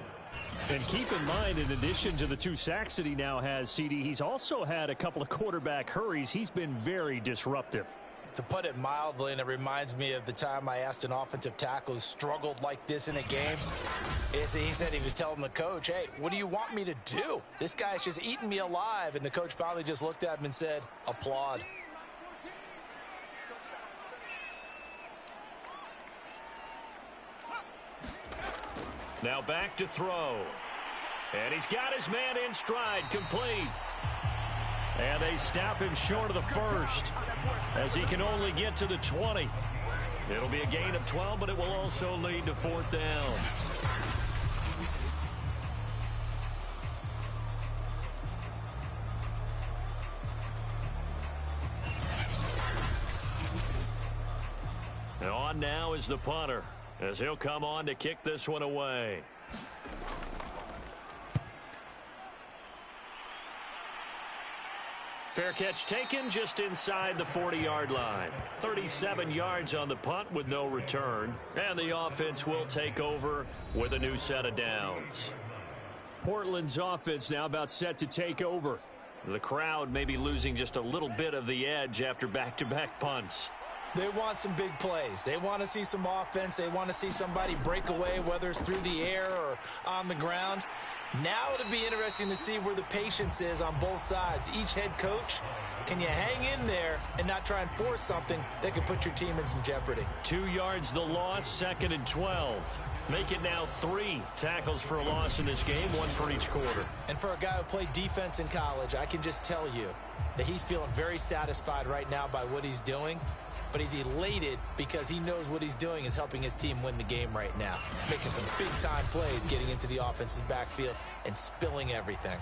And keep in mind, in addition to the 2 sacks that he now has, CD, he's also had a couple of quarterback hurries. He's been very disruptive. To put it mildly, and it reminds me of the time I asked an offensive tackle who struggled like this in a game. He said he was telling the coach, hey, what do you want me to do? This guy's just eating me alive. And the coach finally just looked at him and said, applaud. Now back to throw. And he's got his man in stride, complete. And they stop him short of the first as he can only get to the 20. It'll be a gain of 12, but it will also lead to 4th down. And on now is the punter, as he'll come on to kick this one away. Fair catch taken just inside the 40-yard line. 37 yards on the punt with no return. And the offense will take over with a new set of downs. Portland's offense now about set to take over. The crowd may be losing just a little bit of the edge after back-to-back punts. They want some big plays. They want to see some offense. They want to see somebody break away, whether it's through the air or on the ground. Now it'll be interesting to see where the patience is on both sides. Each head coach, can you hang in there and not try and force something that could put your team in some jeopardy? 2 yards the loss, 2nd and 12. Make it now 3 tackles for a loss in this game, 1 for each quarter. And for a guy who played defense in college, I can just tell you that he's feeling very satisfied right now by what he's doing. But he's elated because he knows what he's doing is helping his team win the game right now. Making some big-time plays, getting into the offense's backfield and spilling everything.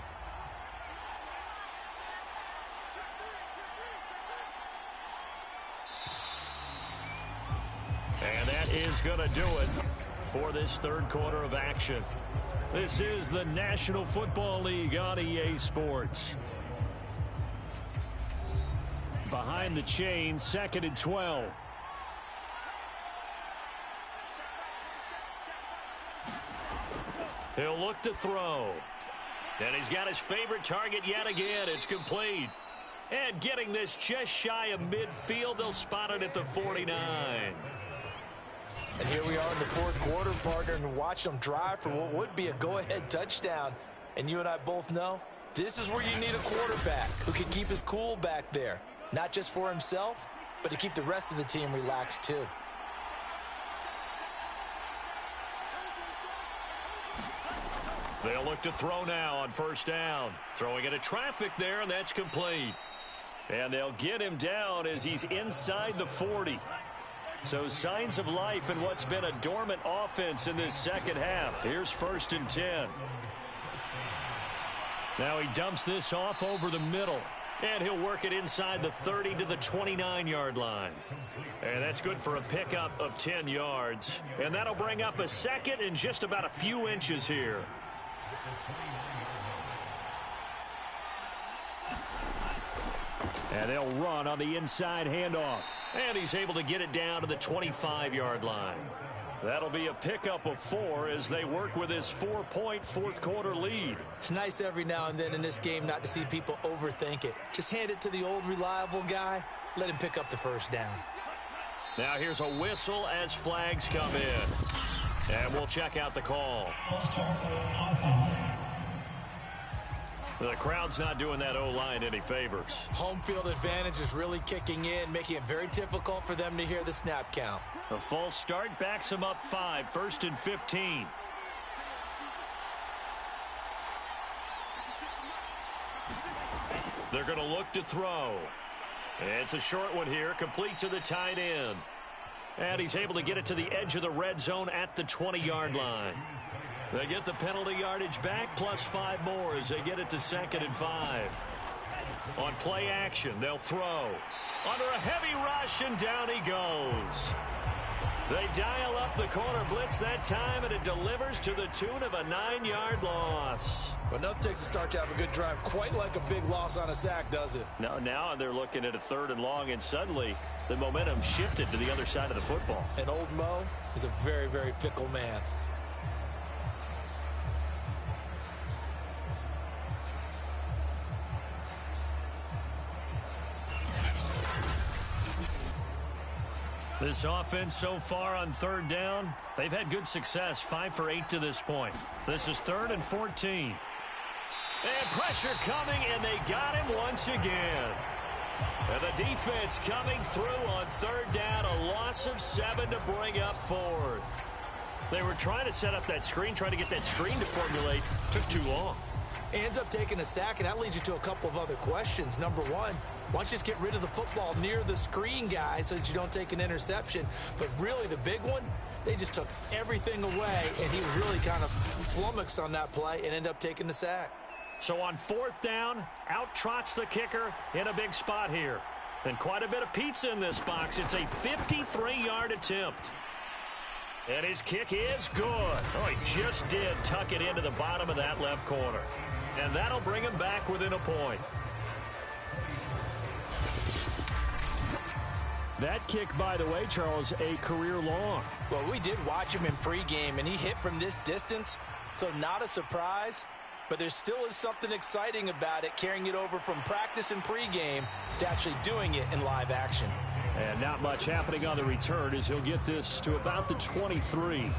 And that is going to do it for this third quarter of action. This is the National Football League on EA Sports. Behind the chain, 2nd and 12. He'll look to throw. And he's got his favorite target yet again. It's complete. And getting this just shy of midfield, they'll spot it at the 49. And here we are in the fourth quarter, partner, and watch them drive for what would be a go-ahead touchdown. And you and I both know this is where you need a quarterback who can keep his cool back there. Not just for himself, but to keep the rest of the team relaxed too. They'll look to throw now on first down. Throwing into traffic there, and that's complete. And they'll get him down as he's inside the 40. So signs of life in what's been a dormant offense in this second half. Here's 1st and 10. Now he dumps this off over the middle. And he'll work it inside the 30 to the 29-yard line. And that's good for a pickup of 10 yards. And that'll bring up a 2nd and just about a few inches here. And they'll run on the inside handoff. And he's able to get it down to the 25-yard line. That'll be a pickup of 4 as they work with his 4-point fourth quarter lead. It's nice every now and then in this game not to see people overthink it. Just hand it to the old reliable guy. Let him pick up the first down. Now here's a whistle as flags come in. And we'll check out the call. The crowd's not doing that O-line any favors. Home field advantage is really kicking in, making it very difficult for them to hear the snap count. A false start backs him up 5, 1st and 15. They're going to look to throw. It's a short one here, complete to the tight end. And he's able to get it to the edge of the red zone at the 20-yard line. They get the penalty yardage back, plus 5 more as they get it to 2nd and 5. On play action, they'll throw. Under a heavy rush, and down he goes. They dial up the corner blitz that time, and it delivers to the tune of a 9-yard loss. But nothing takes a start to have a good drive quite like a big loss on a sack, does it? No, now they're looking at a 3rd and long, and suddenly the momentum shifted to the other side of the football. And old Mo is a very, very fickle man. This offense so far on 3rd down, they've had good success, 5 for 8 to this point. This is 3rd and 14. And pressure coming, and they got him once again. And the defense coming through on 3rd down, a loss of 7 to bring up 4th. They were trying to set up that screen, trying to get that screen to formulate. Took too long. Ends up taking a sack, and that leads you to a couple of other questions. Number one, why don't you just get rid of the football near the screen guy so that you don't take an interception? But really the big one, they just took everything away, and he was really kind of flummoxed on that play and ended up taking the sack. So on 4th down, out trots the kicker in a big spot here. And quite a bit of pizza in this box. It's a 53-yard attempt. And his kick is good. Oh, he just did tuck it into the bottom of that left corner. And that'll bring him back within a point. That kick, by the way, Charles, a career long. Well, we did watch him in pregame, and he hit from this distance, so not a surprise. but there still is something exciting about it, carrying it over from practice and pregame to actually doing it in live action. And not much happening on the return as he'll get this to about the 23.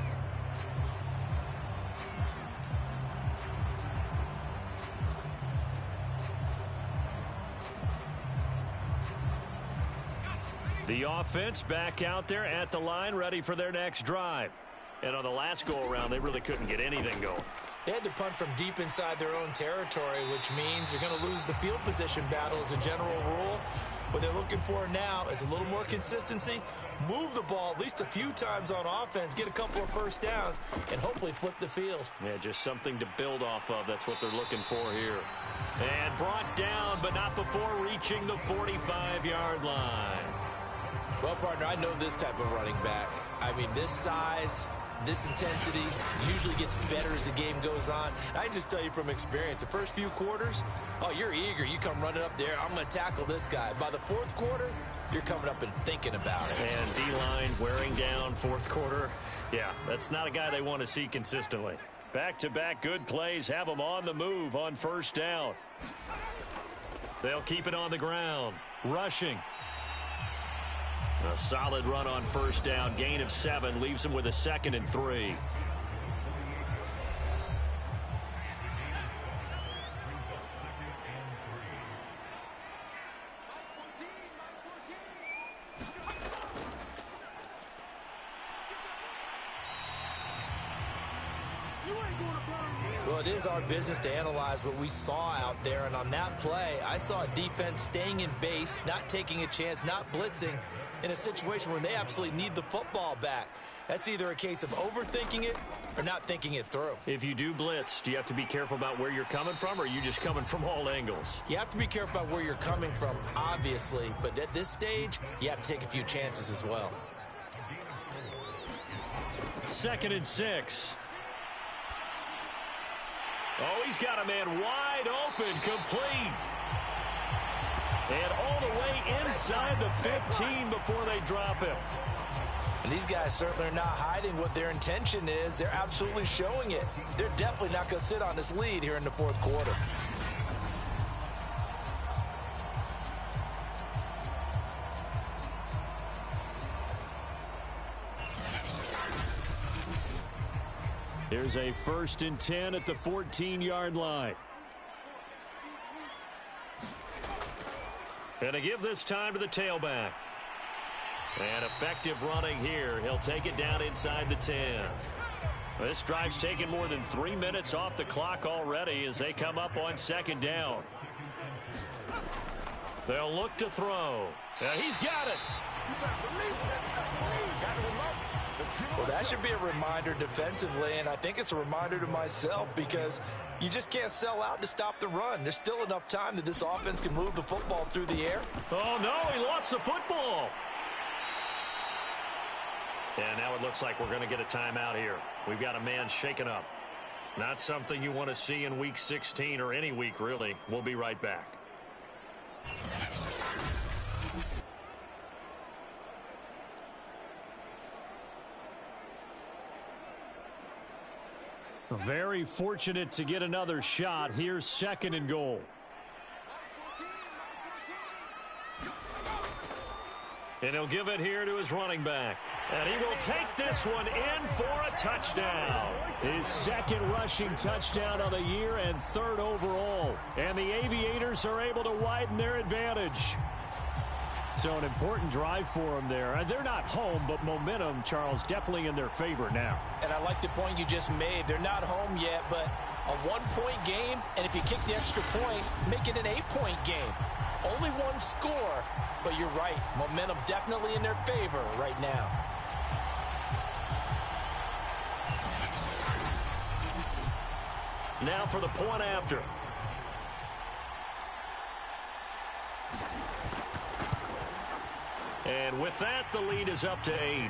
The offense back out there at the line, ready for their next drive. And on the last go-around, they really couldn't get anything going. They had to punt from deep inside their own territory, which means they're going to lose the field position battle as a general rule. What they're looking for now is a little more consistency, move the ball at least a few times on offense, get a couple of first downs, and hopefully flip the field. Yeah, just something to build off of. That's what they're looking for here. And brought down, but not before reaching the 45-yard line. Well, partner, I know this type of running back. I mean, this size, this intensity usually gets better as the game goes on. I can just tell you from experience, the first few quarters, oh, you're eager. You come running up there, I'm going to tackle this guy. By the fourth quarter, you're coming up and thinking about it. And D-line wearing down fourth quarter. Yeah, that's not a guy they want to see consistently. Back-to-back good plays have them on the move on first down. They'll keep it on the ground. Rushing. A solid run on first down. Gain of 7 leaves him with a 2nd and 3. Well, it is our business to analyze what we saw out there, and on that play, I saw a defense staying in base, not taking a chance, not blitzing, in a situation where they absolutely need the football back. That's either a case of overthinking it or not thinking it through. If you do blitz, do you have to be careful about where you're coming from, or are you just coming from all angles? You have to be careful about where you're coming from, obviously, but at this stage, you have to take a few chances as well. 2nd and 6. Oh, he's got a man wide open, complete. And all the way inside the 15 before they drop him. And these guys certainly are not hiding what their intention is. They're absolutely showing it. They're definitely not going to sit on this lead here in the fourth quarter. Here's a 1st and 10 at the 14-yard line. And to give this time to the tailback. And effective running here. He'll take it down inside the 10. This drive's taken more than 3 minutes off the clock already as they come up on 2nd down. They'll look to throw. He's got it. Well, that should be a reminder defensively, and I think it's a reminder to myself because you just can't sell out to stop the run. There's still enough time that this offense can move the football through the air. Oh, no, he lost the football. And now it looks like we're going to get a timeout here. We've got a man shaken up. Not something you want to see in Week 16 or any week, really. We'll be right back. Very fortunate to get another shot. Here's 2nd and goal. And he'll give it here to his running back. And he will take this one in for a touchdown. His 2nd rushing touchdown of the year and 3rd overall. And the Aviators are able to widen their advantage. So an important drive for them there. They're not home, but momentum, Charles, definitely in their favor now. And I like the point you just made. They're not home yet, but a 1-point game, and if you kick the extra point, make it an 8-point game. Only one score, but you're right. Momentum definitely in their favor right now. Now for the point after. And with that, the lead is up to 8.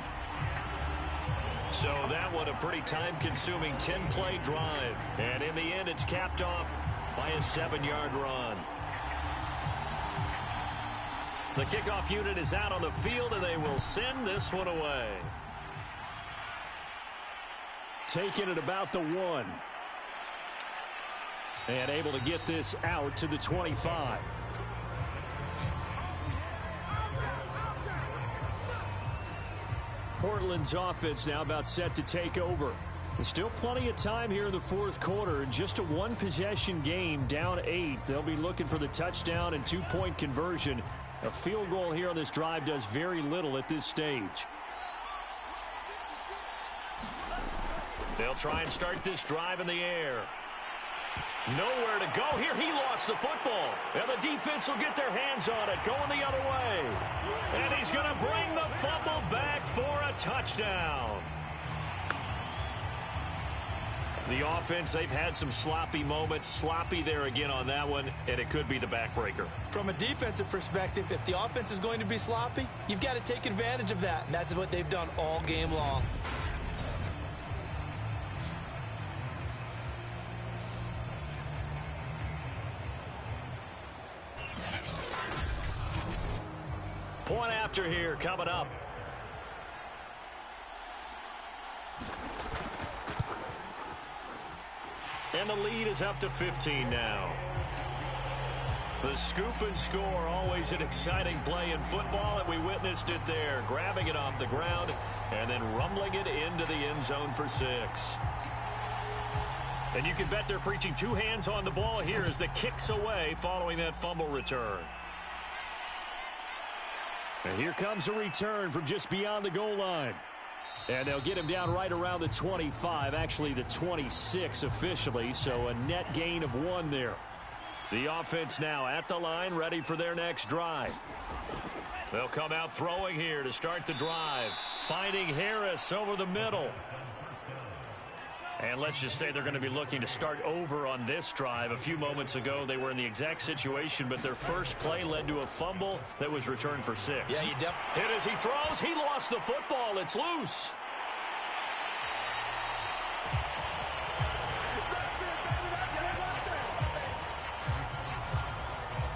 So that one a pretty time-consuming 10-play drive. And in the end, it's capped off by a 7-yard run. The kickoff unit is out on the field, and they will send this one away. Taking it about the 1. And able to get this out to the 25. Portland's offense now about set to take over. There's still plenty of time here in the fourth quarter. Just a one-possession game, down 8. They'll be looking for the touchdown and two-point conversion. A field goal here on this drive does very little at this stage. They'll try and start this drive in the air. Nowhere to go here. He lost the football. And the defense will get their hands on it, going the other way. And he's going to bring the fumble back for a touchdown. The offense, they've had some sloppy moments. Sloppy there again on that one, and it could be the backbreaker. From a defensive perspective, if the offense is going to be sloppy, you've got to take advantage of that. And that's what they've done all game long. Point after here coming up. And the lead is up to 15 now. The scoop and score, always an exciting play in football, and we witnessed it there. Grabbing it off the ground and then rumbling it into the end zone for 6. And you can bet they're preaching two hands on the ball here as the kick's away following that fumble return. And here comes a return from just beyond the goal line. And they'll get him down right around the 25, actually the 26 officially, so a net gain of 1 there. The offense now at the line, ready for their next drive. They'll come out throwing here to start the drive. Finding Harris over the middle. And let's just say they're going to be looking to start over on this drive. A few moments ago, they were in the exact situation, but their first play led to a fumble that was returned for 6. Yeah, you definitely hit as he throws. He lost the football. It's loose.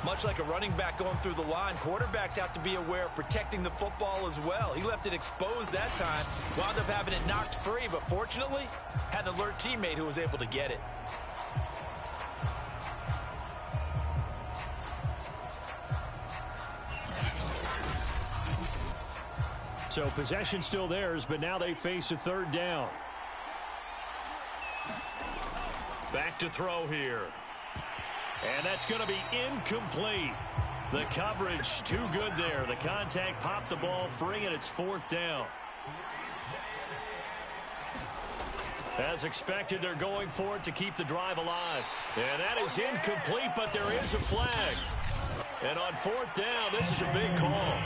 Much like a running back going through the line, quarterbacks have to be aware of protecting the football as well. He left it exposed that time, wound up having it knocked free, but fortunately, had an alert teammate who was able to get it. So possession still theirs, but now they face a third down. Back to throw here. And that's going to be incomplete. The coverage too good there. The contact popped the ball free, and it's 4th down. As expected, they're going for it to keep the drive alive. And that is incomplete, but there is a flag. And on 4th down, this is a big call.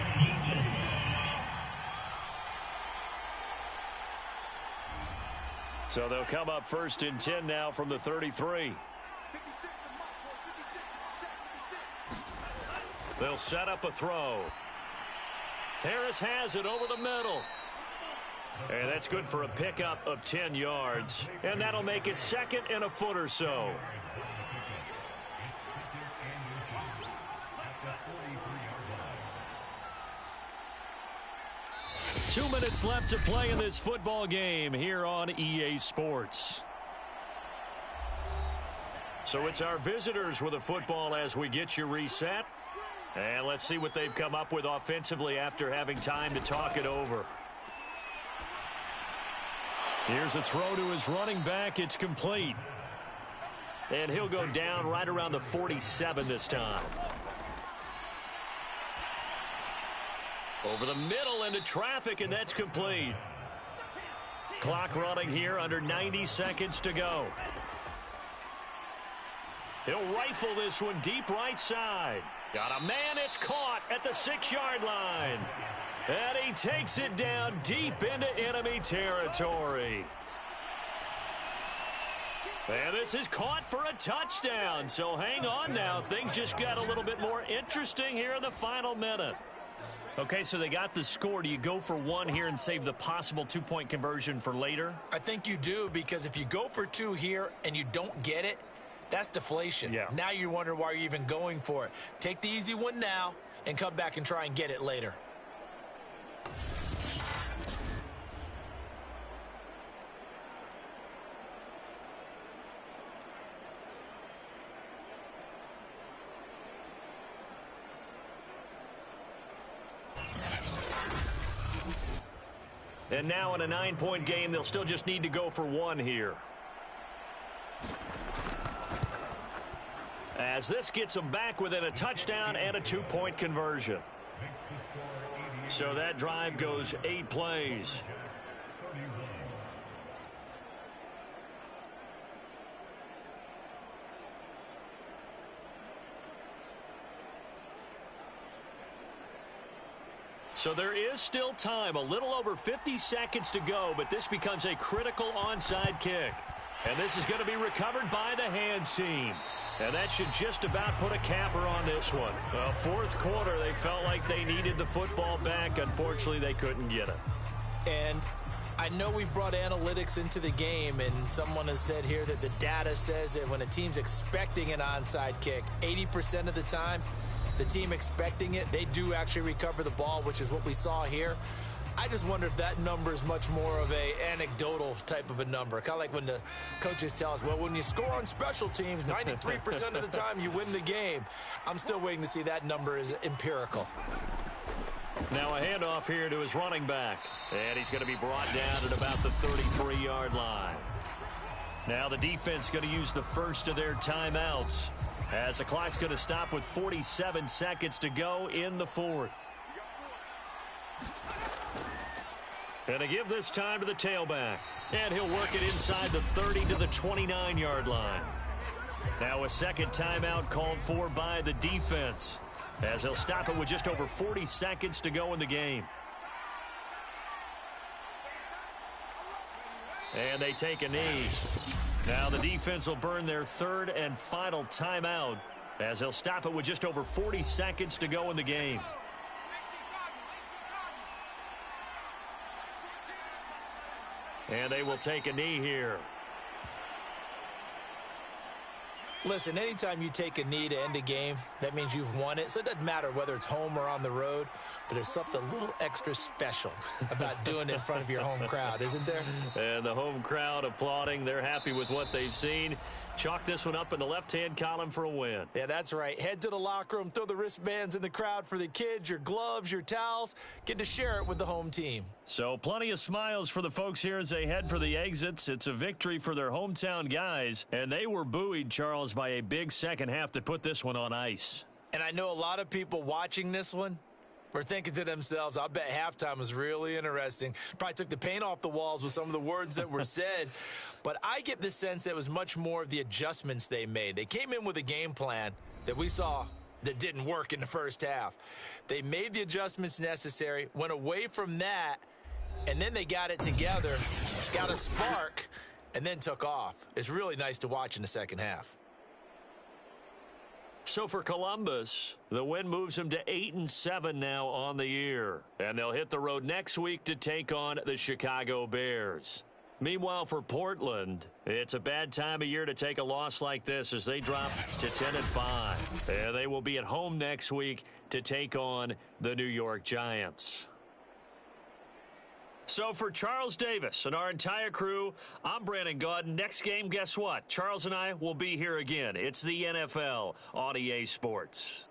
So they'll come up 1st and 10 now from the 33. They'll set up a throw. Harris has it over the middle. And that's good for a pickup of 10 yards. And that'll make it 2nd and a foot or so. Two minutes left to play in this football game here on EA Sports. So it's our visitors with a football as we get you reset. And let's see what they've come up with offensively after having time to talk it over. Here's a throw to his running back. It's complete. And he'll go down right around the 47 this time. Over the middle into traffic, and that's complete. Clock running here, under 90 seconds to go. He'll rifle this one deep right side. Got a man, it's caught at the 6-yard line. And he takes it down deep into enemy territory. And this is caught for a touchdown. So hang on now. Things just got a little bit more interesting here in the final minute. Okay, so they got the score. Do you go for 1 here and save the possible 2-point conversion for later? I think you do, because if you go for 2 here and you don't get it, that's deflation. Yeah. Now you wonder why you're even going for it. Take the easy one now and come back and try and get it later. And now in a 9-point game, they'll still just need to go for one here. As this gets them back within a touchdown and a 2-point conversion. So that drive goes 8 plays. So there is still time, a little over 50 seconds to go, but this becomes a critical onside kick. And this is going to be recovered by the hands team. And that should just about put a capper on this one. Well, fourth quarter, they felt like they needed the football back. Unfortunately, they couldn't get it. And I know we brought analytics into the game, and someone has said here that the data says that when a team's expecting an onside kick, 80% of the time, the team expecting it, they do actually recover the ball, which is what we saw here. I just wonder if that number is much more of a anecdotal type of a number. Kind of like when the coaches tell us, well, when you score on special teams, 93% of the time you win the game. I'm still waiting to see that number is empirical. Now a handoff here to his running back. And he's going to be brought down at about the 33-yard line. Now the defense going to use the first of their timeouts, as the clock's going to stop with 47 seconds to go in the fourth. And to give this time to the tailback. And he'll work it inside the 30 to the 29-yard line. Now a second timeout called for by the defense, as he'll stop it with just over 40 seconds to go in the game. And they take a knee. Now the defense will burn their third and final timeout, as they'll stop it with just over 40 seconds to go in the game. And they will take a knee here. Listen, anytime you take a knee to end a game, that means you've won it. So it doesn't matter whether it's home or on the road, but there's something a little extra special about doing it in front of your home crowd, isn't there? And the home crowd applauding. They're happy with what they've seen. Chalk this one up in the left-hand column for a win. Yeah, that's right. Head to the locker room, throw the wristbands in the crowd for the kids, your gloves, your towels. Get to share it with the home team. So plenty of smiles for the folks here as they head for the exits. It's a victory for their hometown guys, and they were buoyed, Charles, by a big second half to put this one on ice. And I know a lot of people watching this one were thinking to themselves, I bet halftime was really interesting. Probably took the paint off the walls with some of the words that were said. But I get the sense that it was much more of the adjustments they made. They came in with a game plan that we saw that didn't work in the first half. They made the adjustments necessary, went away from that, and then they got it together, got a spark, and then took off. It's really nice to watch in the second half. So for Columbus, the win moves them to 8-7 now on the year. And they'll hit the road next week to take on the Chicago Bears. Meanwhile, for Portland, it's a bad time of year to take a loss like this as they drop to 10-5. And they will be at home next week to take on the New York Giants. So for Charles Davis and our entire crew, I'm Brandon Gaudin. Next game, guess what? Charles and I will be here again. It's the NFL on EA Sports.